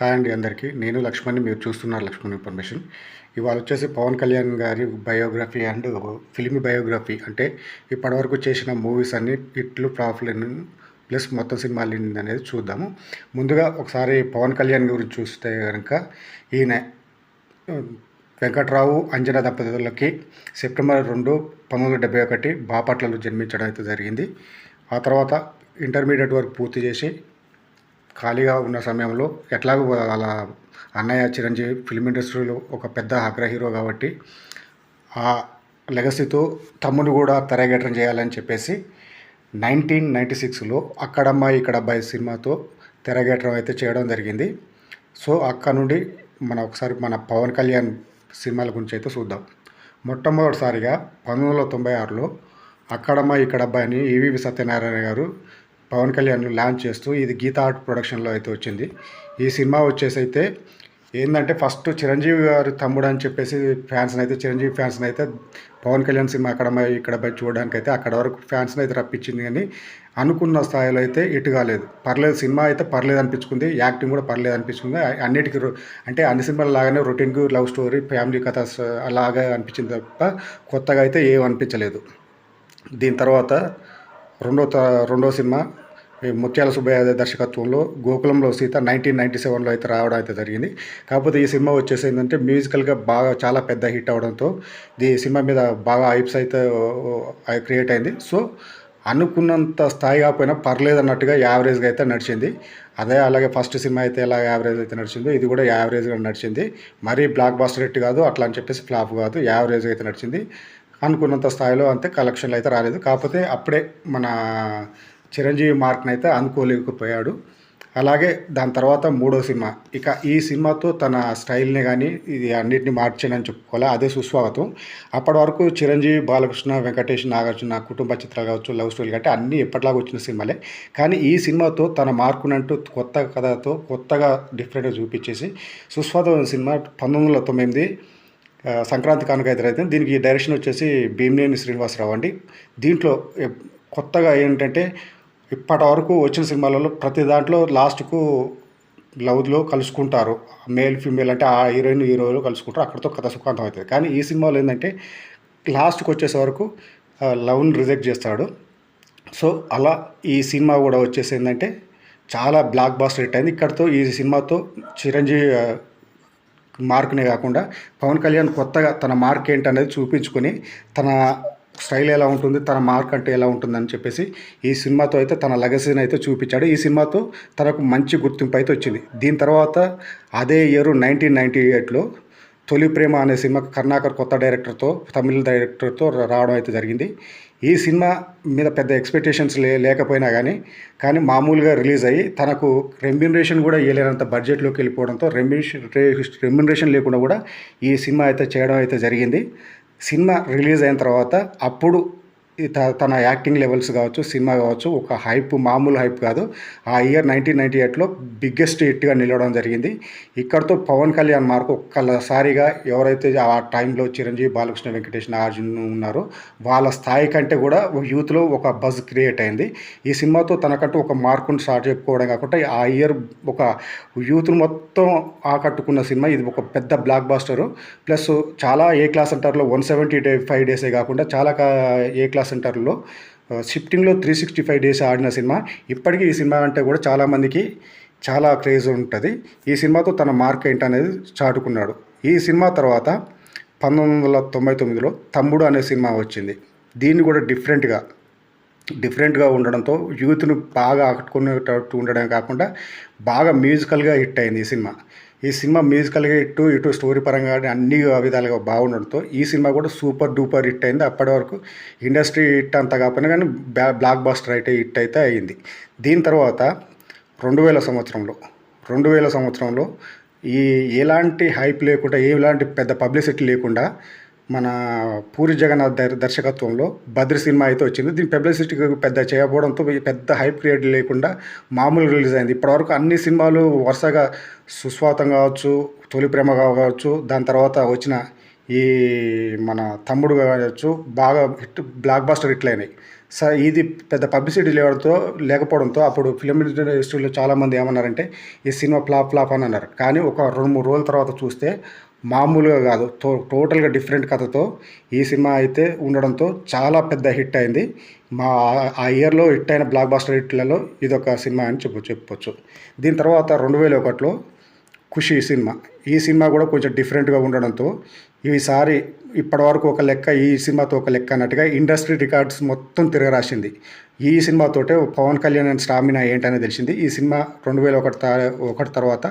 Hi అండి అందరికీ. నేను లక్ష్మణ్‌ని, మీరు చూస్తున్నారు లక్ష్మణ్ ఇన్ఫర్మేషన్. ఇవాళ వచ్చేసి పవన్ కళ్యాణ్ గారి బయోగ్రఫీ అండ్ ఫిల్మ్ బయోగ్రఫీ, అంటే ఇప్పటివరకు చేసిన మూవీస్ అన్ని హిట్లు, ఫ్లాప్లు ఎన్ని, ప్లస్ మొత్తం సినిమాలు ఎన్ని అనేది చూద్దాము. ముందుగా ఒకసారి పవన్ కళ్యాణ్ గురించి చూస్తే కనుక, ఈయన వెంకట్రావు అంజనా దంపతులకి సెప్టెంబర్ 2, 1971 బాపట్లలో జన్మించడం అయితే జరిగింది. ఆ తర్వాత ఇంటర్మీడియట్ వరకు పూర్తి చేసి ఖాళీగా ఉన్న సమయంలో ఎట్లాగో వాళ్ళ అన్నయ్య చిరంజీవి ఫిల్మ్ ఇండస్ట్రీలో ఒక పెద్ద అగ్ర హీరో కాబట్టి ఆ లెగసీతో తమ్ముడు కూడా తెరగేటం చేయాలని చెప్పేసి 1996లో అక్కడమ్మాయి ఇక్కడ అబ్బాయి సినిమాతో తెరగేటం అయితే చేయడం జరిగింది. సో అక్కడ నుండి ఒకసారి మన పవన్ కళ్యాణ్ సినిమాల గురించి అయితే చూద్దాం. మొట్టమొదటిసారిగా 1996లో అక్కడమ్మాయి ఇక్కడ అబ్బాయి అని ఈవీవి సత్యనారాయణ గారు పవన్ కళ్యాణ్ లాంచ్ చేస్తూ, ఇది గీతా ఆర్ట్ ప్రొడక్షన్లో అయితే వచ్చింది. ఈ సినిమా వచ్చేసి అయితే ఏంటంటే, ఫస్ట్ చిరంజీవి గారు తమ్ముడు అని చెప్పేసి చిరంజీవి ఫ్యాన్స్ని అయితే పవన్ కళ్యాణ్ సినిమా ఇక్కడ చూడడానికి అయితే అక్కడ వరకు ఫ్యాన్స్ని అయితే రప్పించింది. కానీ అనుకున్న స్థాయిలో అయితే ఇటు కాలేదు. పర్లేదు, సినిమా అయితే పర్లేదు అనిపించుకుంది, యాక్టింగ్ కూడా పర్లేదు అనిపించుకుంది. అన్నిటికీ అంటే అన్ని సినిమాలు లాగానే రొటీన్గా లవ్ స్టోరీ, ఫ్యామిలీ కథ అలాగా అనిపించింది తప్ప కొత్తగా అయితే ఏం అనిపించలేదు. దీని తర్వాత రెండో సినిమా ముత్యాల సుబ్బయ్య దర్శకత్వంలో గోకులంలో సీత 1997లో అయితే రావడం అయితే జరిగింది. కాకపోతే ఈ సినిమా వచ్చేసి ఏంటంటే మ్యూజికల్గా బాగా చాలా పెద్ద హిట్ అవడంతో ఈ సినిమా మీద బాగా హైప్స్ అయితే క్రియేట్ అయింది. సో అనుకున్నంత స్థాయి కాకపోయినా పర్లేదు అన్నట్టుగా యావరేజ్గా అయితే నడిచింది. అలాగే ఫస్ట్ సినిమా అయితే ఎలా యావరేజ్ అయితే నడిచిందో ఇది కూడా యావరేజ్గా నడిచింది. మరీ బ్లాక్ బాస్టర్ హిట్ కాదు, అట్లా అని చెప్పేసి ఫ్లాప్ కాదు, యావరేజ్గా అయితే నడిచింది. అనుకున్నంత స్థాయిలో అంతే కలెక్షన్లు అయితే రాలేదు. కాకపోతే అప్పుడే మన చిరంజీవి మార్క్ని అయితే అనుకోలేకపోయాడు. అలాగే దాని తర్వాత మూడో సినిమా, ఇక ఈ సినిమాతో తన స్టైల్ని కానీ ఇది అన్నిటిని మార్చానని చెప్పుకోవాలి. అదే సుస్వాగతం. అప్పటి వరకు చిరంజీవి, బాలకృష్ణ, వెంకటేష్, నాగార్జున కుటుంబ చిత్రాలు కావచ్చు, లవ్ స్టోరీలు కంటే అన్నీ ఎప్పటిలాగా వచ్చిన సినిమాలే. కానీ ఈ సినిమాతో తన మార్కునంటూ కొత్త కథతో కొత్తగా డిఫరెంట్గా చూపించేసి సుస్వాగతం సినిమా 1998 సంక్రాంతి కానుక అయితే దీనికి డైరెక్షన్ వచ్చేసి భీమినేని శ్రీనివాసరావు అండి. దీంట్లో కొత్తగా ఏంటంటే, ఇప్పటి వరకు వచ్చిన సినిమాలలో ప్రతి దాంట్లో లాస్ట్కు లవ్లో కలుసుకుంటారు, మేల్ ఫీమేల్ అంటే ఆ హీరోయిన్ హీరోలు కలుసుకుంటారు, అక్కడితో కథ సుఖాంతం అవుతుంది. కానీ ఈ సినిమాలో ఏంటంటే లాస్ట్కి వచ్చేసే వరకు లవ్ని రిజెక్ట్ చేస్తాడు. సో అలా ఈ సినిమా కూడా వచ్చేసి ఏంటంటే చాలా బ్లాక్ బాస్టర్ హిట్ అయింది. ఇక్కడితో ఈ సినిమాతో చిరంజీవి మార్క్నే కాకుండా పవన్ కళ్యాణ్ కొత్తగా తన మార్క్ ఏంటనేది చూపించుకొని తన స్టైల్ ఎలా ఉంటుంది, తన మార్క్ అంటే ఎలా ఉంటుందని చెప్పేసి ఈ సినిమాతో అయితే తన లెగసీని అయితే చూపించాడు. ఈ సినిమాతో తనకు మంచి గుర్తింపు అయితే వచ్చింది. దీని తర్వాత అదే ఇయర్ 1998లో తొలి ప్రేమ అనే సినిమా కరుణాకర్ కొత్త డైరెక్టర్తో, తమిళ డైరెక్టర్తో రావడం అయితే జరిగింది. ఈ సినిమా మీద పెద్ద ఎక్స్పెక్టేషన్స్ లేకపోయినా కానీ మామూలుగా రిలీజ్ అయ్యి తనకు రెమ్యూనరేషన్ కూడా ఇవ్వలేనంత బడ్జెట్లోకి వెళ్ళిపోవడంతో రెమ్యూనరేషన్ లేకుండా కూడా ఈ సినిమా అయితే చేయడం అయితే జరిగింది. సినిమా రిలీజ్ అయిన తర్వాత అప్పుడు తన యాక్టింగ్ లెవెల్స్ కావచ్చు, సినిమా కావచ్చు, ఒక హైప్, మామూలు హైప్ కాదు. ఆ ఇయర్ 1998లో బిగ్గెస్ట్ హిట్గా నిలవడం జరిగింది. ఇక్కడతో పవన్ కళ్యాణ్ మార్కు ఒక్కసారిగా ఎవరైతే ఆ టైంలో చిరంజీవి, బాలకృష్ణ, వెంకటేష్, నాగార్జున ఉన్నారో వాళ్ళ స్థాయి కంటే కూడా యూత్లో ఒక బజ్ క్రియేట్ అయింది. ఈ సినిమాతో తనకంటూ ఒక మార్కును స్టార్ట్ చెప్పుకోవడం కాకుండా ఆ ఇయర్ ఒక యూత్ను మొత్తం ఆకట్టుకున్న సినిమా. ఇది ఒక పెద్ద బ్లాక్ బాస్టరు. ప్లస్ చాలా ఏ క్లాస్ అంటారులో 175 డేసే కాకుండా చాలా ఏ క్లాస్ సెంటర్లో షిఫ్టింగ్లో 365 డేస్ ఆడిన సినిమా. ఇప్పటికీ ఈ సినిమా అంటే కూడా చాలామందికి చాలా క్రేజ్ ఉంటుంది. ఈ సినిమాతో తన మార్క్ ఏంటనేది చాటుకున్నాడు. ఈ సినిమా తర్వాత 1999లో తమ్ముడు అనే సినిమా వచ్చింది. దీన్ని కూడా డిఫరెంట్గా ఉండడంతో యూత్ను బాగా ఆకట్టుకునేటట్టు ఉండడమే కాకుండా బాగా మ్యూజికల్గా హిట్ అయింది ఈ సినిమా మ్యూజికల్గా ఇటు స్టోరీ పరంగా అన్ని విధాలుగా బాగుండడంతో ఈ సినిమా కూడా సూపర్ డూపర్ హిట్ అయింది. అప్పటి వరకు ఇండస్ట్రీ హిట్ అంతా కాకపోయినా కానీ బ్లాక్ బాస్టర్ హిట్ అయితే అయింది. దీని తర్వాత 2000 సంవత్సరంలో ఎలాంటి హైప్ లేకుండా, ఎలాంటి పెద్ద పబ్లిసిటీ లేకుండా మన పూరి జగన్నాథ్ దర్శకత్వంలో బద్రి సినిమా అయితే వచ్చింది. దీని పబ్లిసిటీ పెద్ద చేయకపోవడంతో పెద్ద హైప్ క్రియేట్ లేకుండా మామూలు రిలీజ్ అయింది. ఇప్పటివరకు అన్ని సినిమాలు వరుసగా సుస్వాగతం కావచ్చు, తొలి ప్రేమ కావచ్చు, దాని తర్వాత వచ్చిన ఈ మన తమ్ముడు కావచ్చు బాగా హిట్, బ్లాక్ బాస్టర్ హిట్లు అయినాయి. ఇది పెద్ద పబ్లిసిటీ లేకపోవడంతో అప్పుడు ఫిలిం ఇండస్ట్రీలో చాలామంది ఏమన్నారంటే ఈ సినిమా ఫ్లాప్ అని అన్నారు. కానీ ఒక 2-3 రోజుల తర్వాత చూస్తే మామూలుగా కాదు, టోటల్గా డిఫరెంట్ కథతో ఈ సినిమా అయితే ఉండడంతో చాలా పెద్ద హిట్ అయింది. ఆ ఇయర్లో హిట్ అయిన బ్లాక్ బాస్టర్ హిట్లలో ఇదొక సినిమా అని చెప్పొచ్చు. దీని తర్వాత 2001లో ఖుషి సినిమా. ఈ సినిమా కూడా కొంచెం డిఫరెంట్గా ఉండడంతో ఈసారి ఇప్పటివరకు ఒక లెక్క, ఈ సినిమాతో ఒక లెక్క అన్నట్టుగా ఇండస్ట్రీ రికార్డ్స్ మొత్తం తిరగరాసింది. ఈ సినిమాతోటే పవన్ కళ్యాణ్ అండ్ స్టామినా ఏంటనేది తెలిసింది. ఈ సినిమా 2001 తర్వాత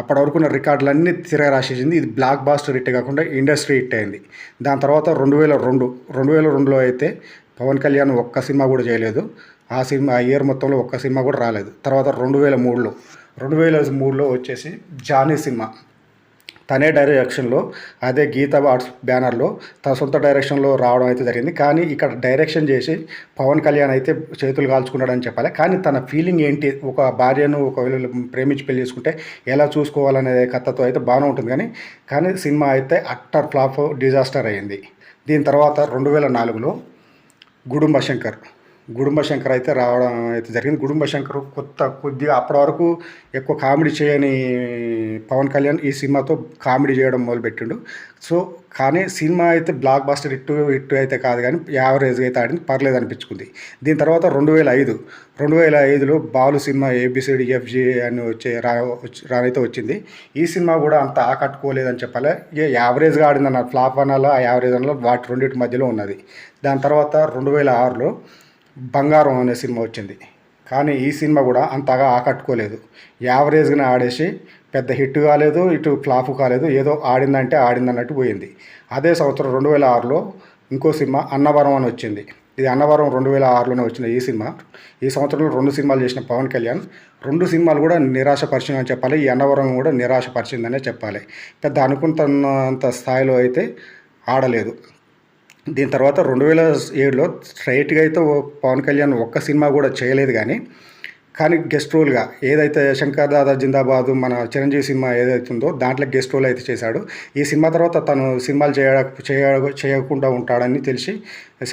అప్పటి వరకు ఉన్న రికార్డులన్నీ తిరగరాసేసింది. ఇది బ్లాక్ బాస్టర్ హిట్ కాకుండా ఇండస్ట్రీ హిట్ అయింది. దాని తర్వాత 2002లో అయితే పవన్ కళ్యాణ్ ఒక్క సినిమా కూడా చేయలేదు. ఆ ఇయర్ మొత్తంలో ఒక్క సినిమా కూడా రాలేదు. తర్వాత 2003లో వచ్చేసి జానీ సినిమా. తనే డైరెక్షన్లో, అదే గీతా ఆర్ట్స్ బ్యానర్లో తన సొంత డైరెక్షన్లో రావడం అయితే జరిగింది. కానీ ఇక్కడ డైరెక్షన్ చేసి పవన్ కళ్యాణ్ అయితే చేతులు కాల్చుకున్నాడని చెప్పాలి. కానీ తన ఫీలింగ్ ఏంటి, ఒక భార్యను ఒకవేళ ప్రేమించి పెళ్లి చేసుకుంటే ఎలా చూసుకోవాలనే కథతో అయితే బాగానే ఉంటుంది. కానీ సినిమా అయితే అట్టర్ ఫ్లాప్, డిజాస్టర్ అయ్యింది. దీని తర్వాత 2004లో గుడుంబ శంకర్ అయితే రావడం అయితే జరిగింది. గుడుంబ శంకర్ కొద్దిగా అప్పటి వరకు ఎక్కువ కామెడీ చేయని పవన్ కళ్యాణ్ ఈ సినిమాతో కామెడీ చేయడం మొదలుపెట్టిండు. కానీ సినిమా అయితే బ్లాక్ బాస్టర్ హిట్ అయితే కాదు, కానీ యావరేజ్గా అయితే ఆడింది, పర్లేదు అనిపించుకుంది. దీని తర్వాత 2005లో బాలు సినిమా ABCDFG అని రానైతే వచ్చింది. ఈ సినిమా కూడా అంత ఆకట్టుకోలేదని చెప్పాలి. యావరేజ్గా ఆడిందన్న, ఫ్లాప్ అనాలో ఆ యావరేజ్ అనాలో వాటి రెండింటి మధ్యలో ఉన్నది. దాని తర్వాత 2006లో బంగారం అనే సినిమా వచ్చింది. కానీ ఈ సినిమా కూడా అంతగా ఆకట్టుకోలేదు. యావరేజ్గానే ఆడేసి పెద్ద హిట్ కాలేదు, ఇటు ఫ్లాప్ కాలేదు, ఏదో ఆడిందంటే ఆడిందన్నట్టు పోయింది. అదే సంవత్సరం 2006లో ఇంకో సినిమా అన్నవరం అని వచ్చింది. ఇది అన్నవరం 2006లోనే వచ్చిన ఈ సినిమా. ఈ సంవత్సరంలో 2 సినిమాలు చేసిన పవన్ కళ్యాణ్ 2 సినిమాలు కూడా నిరాశపరిచిందని చెప్పాలి. ఈ అన్నవరం కూడా నిరాశపరిచిందనే చెప్పాలి. పెద్ద అనుకుంటున్నంత స్థాయిలో అయితే ఆడలేదు. దీని తర్వాత 2007లో స్ట్రైట్గా అయితే పవన్ కళ్యాణ్ ఒక్క సినిమా కూడా చేయలేదు. కానీ గెస్ట్ రోల్గా ఏదైతే శంకర్ దాదా జిందాబాద్ మన చిరంజీవి సినిమా ఏదైతే ఉందో దాంట్లో గెస్ట్ రోల్ అయితే చేశాడు. ఈ సినిమా తర్వాత తను సినిమాలు చేయకుండా ఉంటాడని తెలిసి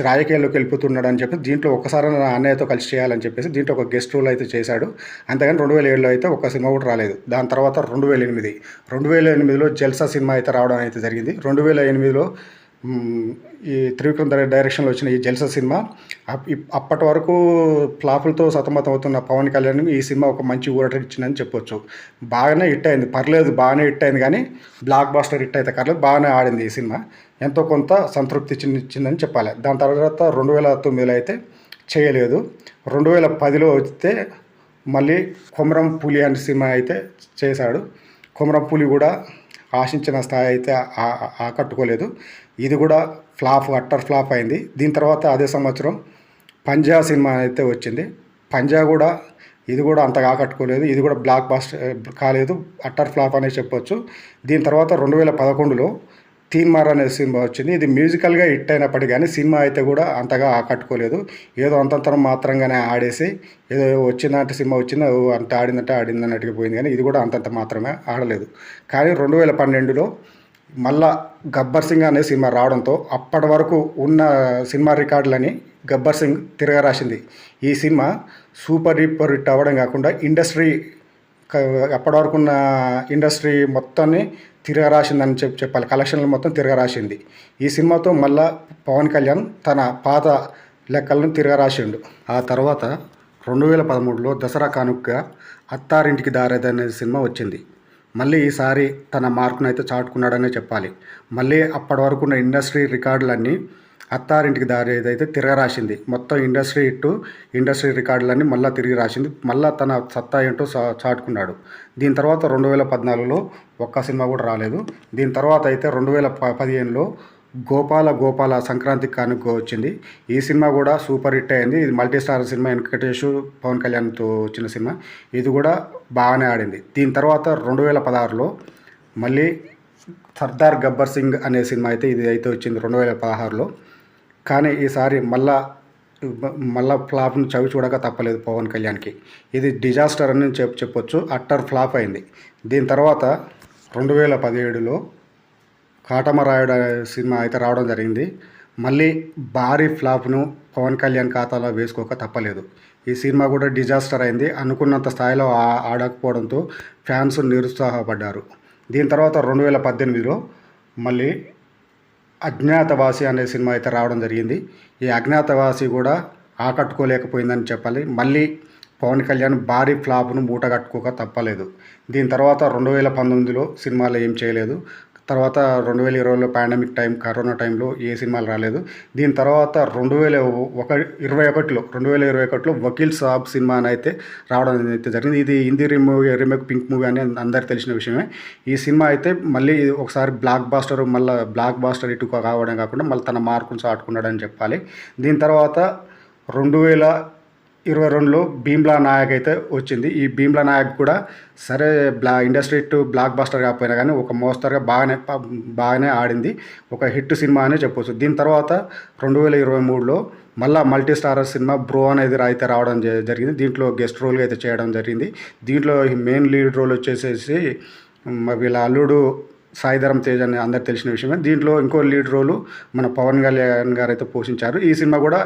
రాజకీయాల్లోకి వెళ్ళిపోతున్నాడని చెప్పి దీంట్లో ఒక్కసారి అన్నయ్యతో కలిసి చేయాలని చెప్పేసి దీంట్లో ఒక గెస్ట్ రోల్ అయితే చేశాడు. అంతేగాని 2007లో అయితే ఒక్క సినిమా కూడా రాలేదు. దాని తర్వాత 2008లో జల్సా సినిమా అయితే రావడం అయితే జరిగింది. 2008లో ఈ త్రివిక్రమ్ డైరెక్షన్లో వచ్చిన ఈ జల్సా సినిమా అప్పటి వరకు ఫ్లాపులతో సతమతం అవుతున్న పవన్ కళ్యాణ్ ఈ సినిమా ఒక మంచి ఊరట ఇచ్చిందని చెప్పొచ్చు. బాగానే హిట్ అయింది, పర్లేదు, బాగానే హిట్ అయింది. కానీ బ్లాక్ బాస్టర్ హిట్ అయితే కర్లేదు, బాగానే ఆడింది ఈ సినిమా, ఎంతో కొంత సంతృప్తి ఇచ్చిందని చెప్పాలి. దాని తర్వాత 2009లో అయితే చేయలేదు. 2010లో వస్తే మళ్ళీ కొమరం పులి అనే సినిమా అయితే చేశాడు. కొమరం పులి కూడా ఆశించిన స్థాయి అయితే ఆకట్టుకోలేదు. ఇది కూడా అట్టర్ ఫ్లాప్ అయింది. దీని తర్వాత అదే సంవత్సరం పంజా సినిమా అయితే వచ్చింది. పంజా కూడా ఇది కూడా అంతగా ఆకట్టుకోలేదు. ఇది కూడా బ్లాక్ బాస్టర్ కాలేదు, అట్టర్ ఫ్లాప్ అనే చెప్పొచ్చు. దీని తర్వాత 2011లో తీన్మార్ అనే సినిమా వచ్చింది. ఇది మ్యూజికల్గా హిట్ అయినప్పటికీ కానీ సినిమా అయితే కూడా అంతగా ఆకట్టుకోలేదు. ఏదో అంతంతరం మాత్రంగానే ఆడేసి ఏదో వచ్చిందంటే సినిమా వచ్చింది అంత ఆడిందన్నట్టుగా పోయింది. కానీ ఇది కూడా అంతంత మాత్రమే ఆడలేదు. కానీ 2012లో మళ్ళా గబ్బర్ సింగ్ అనే సినిమా రావడంతో అప్పటి వరకు ఉన్న సినిమా రికార్డులని గబ్బర్ సింగ్ తిరగరాసింది. ఈ సినిమా సూపర్ హిట్ అవ్వడం కాకుండా అప్పటి వరకు ఉన్న ఇండస్ట్రీ మొత్తాన్ని తిరగరాసిందని చెప్పాలి. కలెక్షన్లు మొత్తం తిరగరాసింది. ఈ సినిమాతో మళ్ళా పవన్ కళ్యాణ్ తన పాత లెక్కలను తిరగరాసిండు. ఆ తర్వాత 2013లో దసరా కానుకగా అత్తారింటికి దారేది సినిమా వచ్చింది. మళ్ళీ ఈసారి తన మార్కును అయితే చాటుకున్నాడనే చెప్పాలి. మళ్ళీ అప్పటి వరకు ఉన్న ఇండస్ట్రీ రికార్డులన్నీ అత్తారింటికి దారేది అయితే తిరగరాసింది. మొత్తం ఇండస్ట్రీ రికార్డులన్నీ మళ్ళీ తిరిగి రాసింది. మళ్ళీ తన సత్తా ఏంటో చాటుకున్నాడు. దీని తర్వాత 2014లో ఒక్క సినిమా కూడా రాలేదు. దీని తర్వాత అయితే 2015లో గోపాల సంక్రాంతి కానుక వచ్చింది. ఈ సినిమా కూడా సూపర్ హిట్ అయింది. ఇది మల్టీస్టార్ సినిమా, వెంకటేష్ పవన్ కళ్యాణ్తో వచ్చిన సినిమా. ఇది కూడా బాగానే ఆడింది. దీని తర్వాత 2016లో మళ్ళీ సర్దార్ గబ్బర్ సింగ్ అనే సినిమా అయితే ఇది అయితే వచ్చింది 2016లో. కానీ ఈసారి మళ్ళా ఫ్లాప్ను చవి చూడక తప్పలేదు పవన్ కళ్యాణ్కి. ఇది డిజాస్టర్ అని చెప్పొచ్చు, అట్టర్ ఫ్లాప్ అయింది. దీని తర్వాత 2017లో కాటమరాయుడు సినిమా అయితే రావడం జరిగింది. మళ్ళీ భారీ ఫ్లాప్ను పవన్ కళ్యాణ్ ఖాతాలో వేసుకోక తప్పలేదు. ఈ సినిమా కూడా డిజాస్టర్ అయింది. అనుకున్నంత స్థాయిలో ఆడకపోవడంతో ఫ్యాన్స్ నిరుత్సాహపడ్డారు. దీని తర్వాత 2018లో మళ్ళీ అజ్ఞాతవాసి అనే సినిమా అయితే రావడం జరిగింది. ఈ అజ్ఞాతవాసి కూడా ఆకట్టుకోలేకపోయిందని చెప్పాలి. మళ్ళీ పవన్ కళ్యాణ్ భారీ ఫ్లాప్ను మూటగట్టుకోక తప్పలేదు. దీని తర్వాత 2019లో సినిమాలు ఏం చేయలేదు. తర్వాత 2020లో పాండమిక్ టైం, కరోనా టైంలో ఏ సినిమాలు రాలేదు. దీని తర్వాత 2021లో వకీల్ సాబ్ సినిమా అని అయితే రావడం అయితే జరిగింది. ఇది హిందీ రీమేక్ పింక్ మూవీ అని అందరికీ తెలిసిన విషయమే. ఈ సినిమా అయితే మళ్ళీ ఒకసారి బ్లాక్ బాస్టర్ ఇటు కావడం కాకుండా మళ్ళీ తన మార్కును చాటుకున్నాడని చెప్పాలి. దీని తర్వాత 2022లో భీమ్లా నాయక్ అయితే వచ్చింది. ఈ భీమ్లా నాయక్ కూడా సరే ఇండస్ట్రీ టు బ్లాక్ బాస్టర్ కాకపోయినా కానీ ఒక మోస్తరుగా బాగానే ఆడింది. ఒక హిట్ సినిమా అనే చెప్పొచ్చు. దీని తర్వాత 2023లో మళ్ళీ మల్టీ స్టారర్ సినిమా బ్రో అనేది అయితే రావడం జరిగింది. దీంట్లో గెస్ట్ రోల్గా అయితే చేయడం జరిగింది. దీంట్లో మెయిన్ లీడ్ రోల్ వచ్చేసేసి వీళ్ళ అల్లుడు సాయిధరం తేజ్ అని అందరికి తెలిసిన విషయమే. దీంట్లో ఇంకో లీడ్ రోలు మన పవన్ కళ్యాణ్ గారు అయితే పోషించారు. ఈ సినిమా కూడా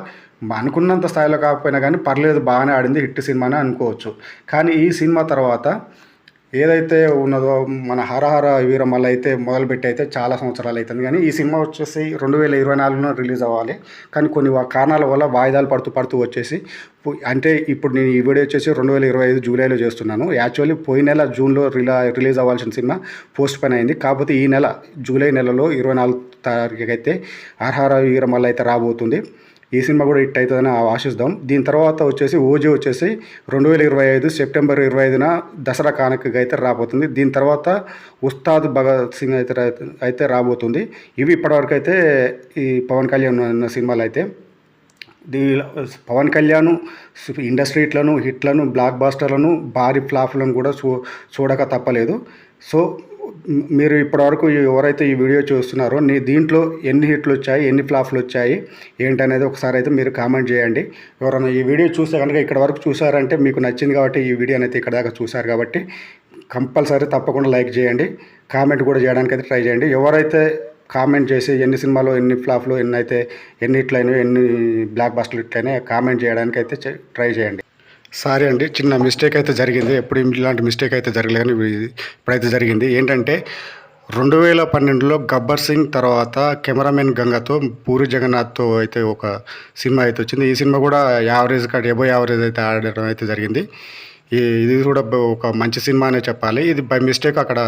అనుకున్నంత స్థాయిలో కాకపోయినా కానీ పర్లేదు, బాగానే ఆడింది, హిట్ సినిమానే అనుకోవచ్చు. కానీ ఈ సినిమా తర్వాత ఏదైతే ఉన్నదో మన హరహర వీరమల్ల అయితే మొదలుపెట్టి అయితే చాలా సంవత్సరాలు అవుతుంది. కానీ ఈ సినిమా వచ్చేసి 2024లో రిలీజ్ అవ్వాలి. కానీ కొన్ని కారణాల వల్ల వాయిదాలు పడుతూ వచ్చేసి, అంటే ఇప్పుడు నేను ఈ వీడియో వచ్చేసి 2025 జూలైలో చేస్తున్నాను. యాక్చువల్లీ పోయిన నెల జూన్లో రిలీజ్ అవ్వాల్సిన సినిమా పోస్ట్ పోన్ అయింది. కాకపోతే ఈ నెల జూలై నెలలో 24 తారీఖుకి అయితే హరహర వీరమల్ల అయితే రాబోతుంది. ఈ సినిమా కూడా హిట్ అవుతుందని ఆశిస్తాం. దీని తర్వాత వచ్చేసి ఓజీ వచ్చేసి 2025 సెప్టెంబర్ 25న దసరా కానుకగా అయితే రాబోతుంది. దీని తర్వాత ఉస్తాద్ భగత్ సింగ్ అయితే రాబోతుంది. ఇవి ఇప్పటివరకు అయితే ఈ పవన్ కళ్యాణ్ ఉన్న సినిమాలు అయితే. పవన్ కళ్యాణ్ ఇండస్ట్రీ హిట్లను బ్లాక్ బాస్టర్లను భారీ ఫ్లాప్లను కూడా చూడక తప్పలేదు. సో మీరు ఇప్పటివరకు ఎవరైతే ఈ వీడియో చూస్తున్నారో దీంట్లో ఎన్ని హిట్లు వచ్చాయి, ఎన్ని ఫ్లాప్లు వచ్చాయి ఏంటనేది ఒకసారి అయితే మీరు కామెంట్ చేయండి. ఎవరైనా ఈ వీడియో చూస్తే కనుక ఇక్కడ వరకు చూసారంటే మీకు నచ్చింది కాబట్టి ఈ వీడియోని అయితే ఇక్కడ దాకా చూసారు కాబట్టి కంపల్సరీ తప్పకుండా లైక్ చేయండి, కామెంట్ కూడా చేయడానికి అయితే ట్రై చేయండి. ఎవరైతే కామెంట్ చేసి ఎన్ని సినిమాలో ఎన్ని ఫ్లాప్లు ఎన్ని హిట్లైనా ఎన్ని బ్లాక్ బస్టర్లు హిట్లైనా కామెంట్ చేయడానికి అయితే ట్రై చేయండి. సారీ అండి, చిన్న మిస్టేక్ అయితే జరిగింది. ఎప్పుడు ఇలాంటి మిస్టేక్ అయితే జరగలేదు, ఇప్పుడైతే జరిగింది. ఏంటంటే 2012లో గబ్బర్ సింగ్ తర్వాత కెమెరామెన్ గంగతో పూరి జగన్నాథ్తో అయితే ఒక సినిమా అయితే వచ్చింది. ఈ సినిమా కూడా ఎబో యావరేజ్ అయితే ఆడడం అయితే జరిగింది. ఇది కూడా ఒక మంచి సినిమా అనే చెప్పాలి. ఇది బై మిస్టేక్ అక్కడ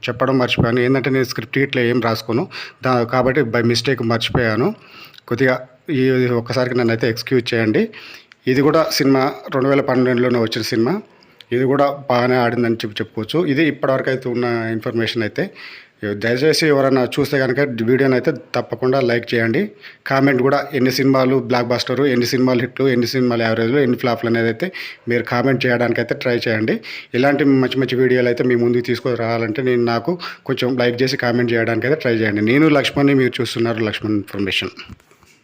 చెప్పడం మర్చిపోయాను. ఏంటంటే నేను స్క్రిప్ట్ ఇట్లా ఏం రాసుకోను కాబట్టి బై మిస్టేక్ మర్చిపోయాను. కొద్దిగా ఒక్కసారికి నన్ను అయితే ఎక్స్క్యూజ్ చేయండి. ఇది కూడా సినిమా 2012లోనే వచ్చిన సినిమా. ఇది కూడా బాగానే ఆడిందని చెప్పుకోవచ్చు. ఇది ఇప్పటివరకు అయితే ఉన్న ఇన్ఫర్మేషన్ అయితే. దయచేసి ఎవరైనా చూస్తే కనుక వీడియోని అయితే తప్పకుండా లైక్ చేయండి. కామెంట్ కూడా ఎన్ని సినిమాలు బ్లాక్ బాస్టరు, ఎన్ని సినిమాలు హిట్లు, ఎన్ని సినిమాలు యావరేజ్లు, ఎన్ని ఫ్లాప్లు అనేది అయితే మీరు కామెంట్ చేయడానికి అయితే ట్రై చేయండి. ఇలాంటి మంచి వీడియోలు అయితే మీ ముందుకు తీసుకొని రావాలంటే నాకు కొంచెం లైక్ చేసి కామెంట్ చేయడానికి అయితే ట్రై చేయండి. నేను లక్ష్మణ్ని, మీరు చూస్తున్నారు లక్ష్మణ్ ఇన్ఫర్మేషన్.